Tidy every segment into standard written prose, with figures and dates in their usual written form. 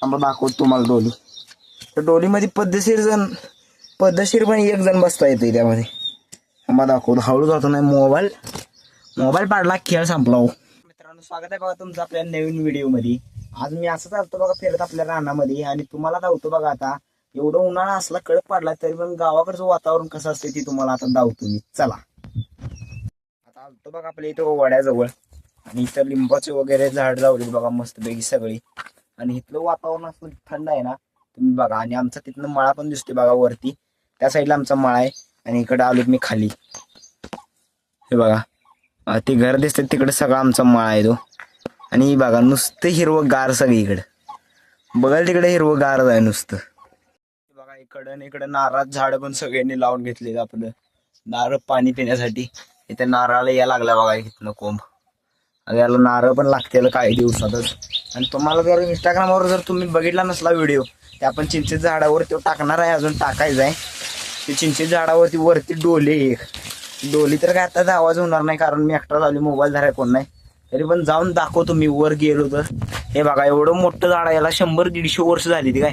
आम्हाला दाखवतो तुम्हाला डोली. तर डोलीमध्ये पद्धतशीर पण एक जण बसता येते त्यामध्ये. आम्हाला दाखवतो. हळू जातो नाही मोबाईल पाडला, खेळ संपला हो. मित्रांनो, स्वागत आहे बघा तुमचं आपल्या नवीन व्हिडिओ मध्ये. आज मी असं चालतो बघा फिरत आपल्या रानामध्ये आणि तुम्हाला दावतो बघा. आता एवढं उन्हाळा असला कडक पडला तरी पण गावाकडचं वातावरण कसं असते ती तुम्हाला आता दावतो मी. चला आता आलतो बघा आपल्या इथं वड्याजवळ आणि इथं लिंबाचे वगैरे झाड लावले बघा मस्तपैकी सगळी. आणि इथलं वातावरण असं थंड आहे ना तुम्ही बघा. आणि आमचा तिथनं मळा पण दिसतोय बघा वरती, त्या साईडला आमचा मळा आहे. आणि इकडे आलो मी खाली, हे बघा ते घर दिसते तिकडे सगळा आमचा मळा आहे तो. आणि बघा नुसतं हिरवं गार सगळीकडे, बघाल तिकडे हिरवं गार आहे नुसतं. बघा इकडं नारळाचं झाड पण सगळ्यांनी लावून घेतले आपलं नारळ पाणी पिण्यासाठी. इथे नारळाला या लागला बघा इथनं कोंब. याला नारळ पण लागते काही दिवसातच. आणि तुम्हाला जर इंस्टाग्रामवर जर तुम्ही बघितला नसला व्हिडिओ, ते आपण चिंचेच्या झाडावर तो टाकणार आहे, अजून टाकायचं आहे. ते चिंचेच्या झाडावरती वरती डोली तर काय आता आवाज होणार नाही कारण मी एकटा झालो, मोबाईल धराय कोण नाही. तरी पण जाऊन दाखवतो मी वर गेलो तर. हे बघा एवढं मोठं झाड आहे, याला 100-150 वर्ष झाली ती काय,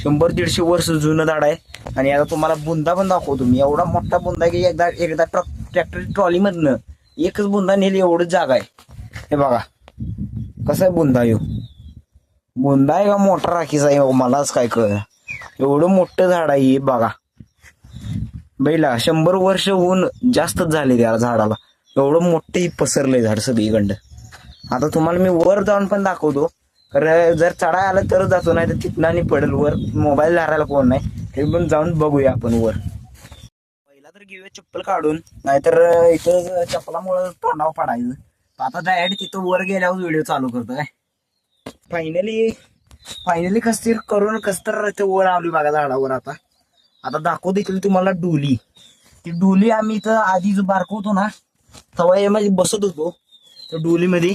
100-150 वर्ष जुनं झाड आहे. आणि आता तुम्हाला बुंदा पण दाखवतो मी. एवढा मोठा बुंदा की एकदा ट्रॅक्टर ट्रॉलीमधनं एकच बुंदा नेली एवढंच जागा आहे. हे बघा कसं आहे बुंदा. बुंदा आहे का मोठा राखीचा आहे मलाच काय कळ. एवढं मोठं झाड आहे हे बघा. बैला 100 वर्ष होऊन जास्तच झाले त्या झाडाला. एवढं मोठं पसरलंय झाड सगळीकडं. आता तुम्हाला मी वर जाऊन पण दाखवतो. तर जर चढाय आलं तरच जातो, नाही तर तिथनं आणि पडेल वर. मोबाईल धरायला कोण नाही, तरी पण जाऊन बघूया आपण वर. पहिला तर घेऊया चप्पल काढून, नाहीतर इथं चप्पलामुळे तोंडावर पडायचं. आता डायरेक्ट तिथं वर गेल्यावर व्हिडिओ चालू करतो काय. फायनली कस तर वर आली बघा झाडावर. आता दाखवतो इथली तुम्हाला डोली. ती डोली आम्ही इथं आधी जो बारकवतो ना तेव्हा यामध्ये बसत होतो त्या डोलीमध्ये.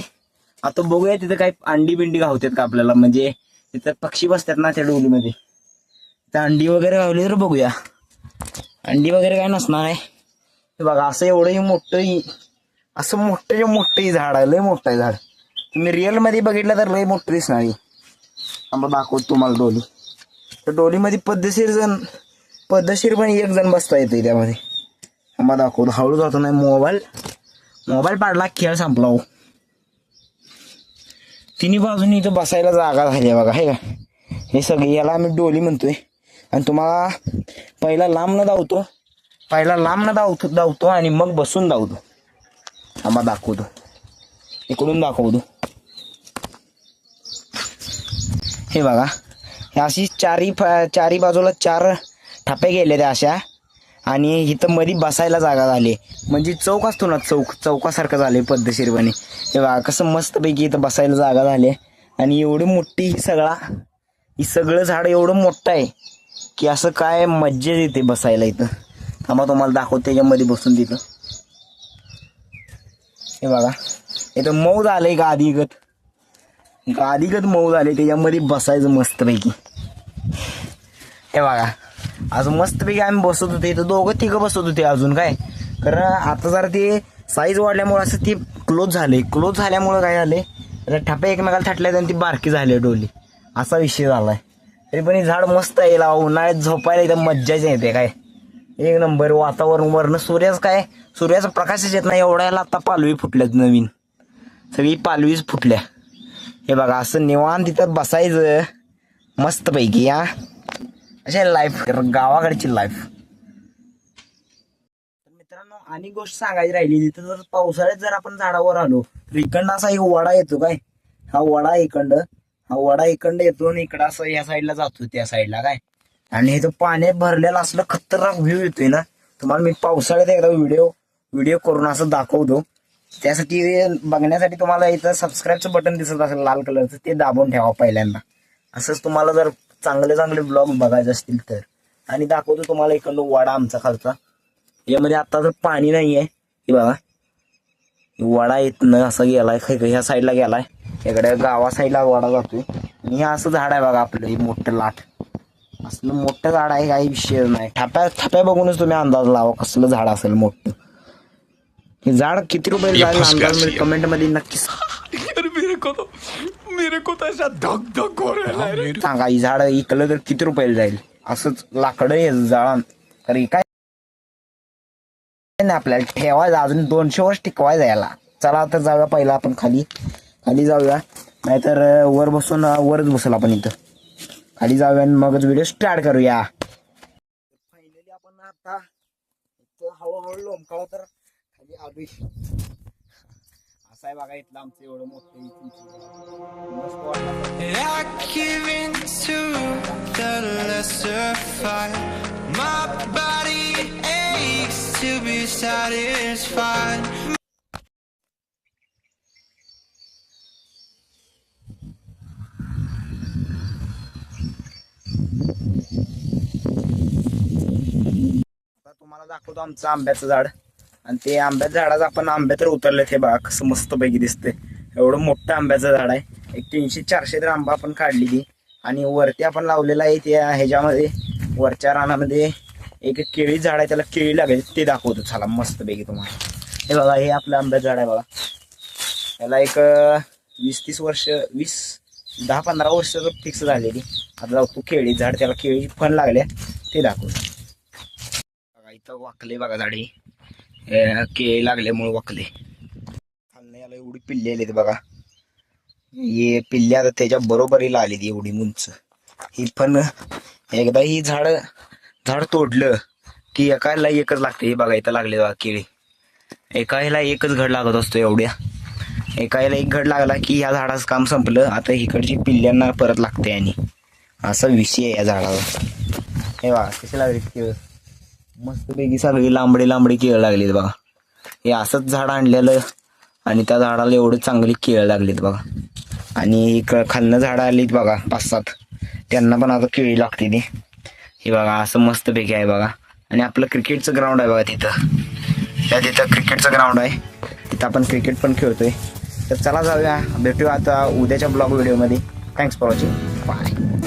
आता बघूया तिथं काही अंडी बिंडी गावतात का आपल्याला, म्हणजे तिथं पक्षी बसतात ना त्या डोलीमध्ये. त्या अंडी वगैरे गावली तर बघूया. अंडी वगैरे काय नसणार आहे. हे बघा असं एवढं मोठं झाड आहे, लय मोठं आहे झाड. तुम्ही रिअल मध्ये बघितलं तर लय मोठं दिसणार आहे. आम्हाला दाखवतो तुम्हाला डोली. तर डोलीमध्ये पद्धतशीर पण एक जण बसता येते त्यामध्ये. आम्हाला दाखवतो. हळू जातो नाही मोबाईल पाडला, खेळ संपला हो. तिन्ही बाजूनी इथं बसायला जागा झाली बघा. हे का हे सगळे याला आम्ही डोली म्हणतोय. आणि तुम्हाला पहिला लांब न धावतो आणि मग बसून धावतो. आम्हाला दाखवतो, इकडून दाखवतो. हे बघा हे अशी चारी बाजूला 4 ठप्या गेले त्या अशा. आणि इथं मध्ये बसायला जागा झाली, म्हणजे चौक असतो ना चौकासारखं झाले पद्धतशीरपणे. हे बघा कसं मस्तपैकी इथं बसायला जागा झाली. आणि एवढी मोठी ही सगळं झाड एवढं मोठं आहे की असं काय मज्जा येते बसायला इथं. आम्हाला तुम्हाला दाखवतो त्याच्यामध्ये बसून तिथं. हे बघा इथं मऊ झालंय गादीगत मऊ झाले, त्याच्यामध्ये बसायचं मस्तपैकी. हे बघा अजून मस्तपैकी आम्ही बसत होते इथं, 2-3 बसत होते अजून काय. कारण आता जरा ते साईज वाढल्यामुळे असं ते क्लोज झाल्यामुळे काय झाले, ठप्या एकमेकाला थटल्यात आणि ती बारकी झाली डोली, असा विषय झालाय. तरी पण हे झाड मस्त आहे. उन्हाळ्यात झोपायला इथं मज्जाच येते काय, एक नंबर वातावरण. वरनं सूर्याचा प्रकाशच येत नाही एवढ्याला. आता पालवी फुटल्यात नवीन, सगळी पालवीच फुटल्या. हे बघा असं निवांत तिथं बसायचं मस्तपैकी. अशा लाईफ, गावाकडची लाईफ. मित्रांनो आणि गोष्ट सांगायची राहिली, तिथं जर पावसाळ्यात जर आपण झाडावर आलो तर इकडं असा एक वडा येतो काय. हा वडा इकडं येतो आणि इकडं असं या साईडला जातो त्या साईडला काय. आणि हे पाण्यात भरलेलं असलं खतरनाक व्ह्यू येतोय ना. तुम्हाला मी पावसाळ्यात एकदा व्हिडिओ करून असं दाखवतो. त्यासाठी बघण्यासाठी तुम्हाला इथं सबस्क्राईबचं बटन दिसत असेल लाल कलरचं, ते दाबून ठेवा पहिल्यांदा. असंच तुम्हाला जर चांगले ब्लॉग बघायचे असतील तर. आणि दाखवतो तुम्हाला इकडनं वाडा आमचा खालचा. यामध्ये आता तर पाणी नाही आहे. हे बघा वाडा इथनं असं गेलाय, ह्या साईडला गेलाय, इकडे गावा साईडला वाडा जातोय. आणि हे असं झाड आहे बघा आपलं, हे मोठं लाट असलं मोठं झाड आहे, काही विषय नाही. थाप्या बघूनच तुम्ही अंदाज लावा कसलं झाड असेल मोठं. हे झाड किती रुपये जाईल अंदाज कमेंट मध्ये नक्की सांगा ही झाड इकलं तर किती रुपयाला जाईल? असंच लाकडं आहे झाडां तरी काय नाही आपल्याला ठेवायचं, अजून 200 वर्ष टिकवायचं याला. चला आता जाऊया पहिला आपण खाली खाली जाऊया, नाहीतर वर बसून वरच बसून आपण इथं खाली जाऊया आणि मगच व्हिडिओ स्टार्ट करूया. फायनली आपण आता इथं हळूहळू लोंबकाळ तर खाली आलोय. असं आहे बघा इथलं आमचं एवढं मोठं मस्त वाटलं. I give in to the lesser fight. My body aches to be satisfied. आता तुम्हाला दाखवतो आमचं आंब्याचं झाड, आणि ते आंब्याच्या झाडाचं आपण आंबे तर उतरले ते बघा कसं मस्त पैकी दिसते. एवढं मोठं आंब्याचं झाड आहे. एक 300-400 तर आंबा आपण काढलेली, आणि वरती आपण लावलेला आहे त्या ह्याच्यामध्ये वरच्या रानामध्ये एक केळी झाड आहे, त्याला केळी लागेल ते दाखवतो चला मस्त पैकी तुम्हाला. हे बघा हे आपलं आंब्याचं झाड आहे बघा. त्याला एक 20-30 वर्ष 10-15 वर्ष फिक्स झालेली. आता लावतो केळी झाड, त्याला केळी फण लागले ते दाखवतो. बघा इथं वाकले बघा झाडे, केळी लागल्यामुळे वाकले. खाल्लं याला एवढी पिल्ली आली बघा, हे पिल्ली आता त्याच्या बरोबरीला आली एवढी उंच. ही पण एकदा ही झाड तोडलं की एकाला एकच लागते. हे बघा इथं लागले बघा केळी, एका ह्याला एकच घड लागत असतो एवढ्या. एका ह्याला एक घड लागला की या झाडाचं काम संपलं. आता इकडची पिल्ल्यांना परत लागते, आणि असा विषय आहे या झाडावर. हे बघा कसे लागले केळ, मस्त पैकी सगळी लांबडी केळ लागलीत बघा. हे असंच झाड आणलेलं आणि त्या झाडाला एवढे चांगली केळ लागलीत बघा. आणि खालनं झाडं आलीत बघा 5-7, त्यांना पण आता केळी लागते ती. हे बघा असं मस्त पैकी आहे बघा. आणि आपलं क्रिकेटचं ग्राउंड आहे बघा तिथं क्रिकेटचं ग्राउंड आहे, तिथं आपण क्रिकेट पण खेळतोय. तर चला जाऊया, भेटूया आता उद्याच्या ब्लॉग व्हिडिओमध्ये. Thanks for watching, bye.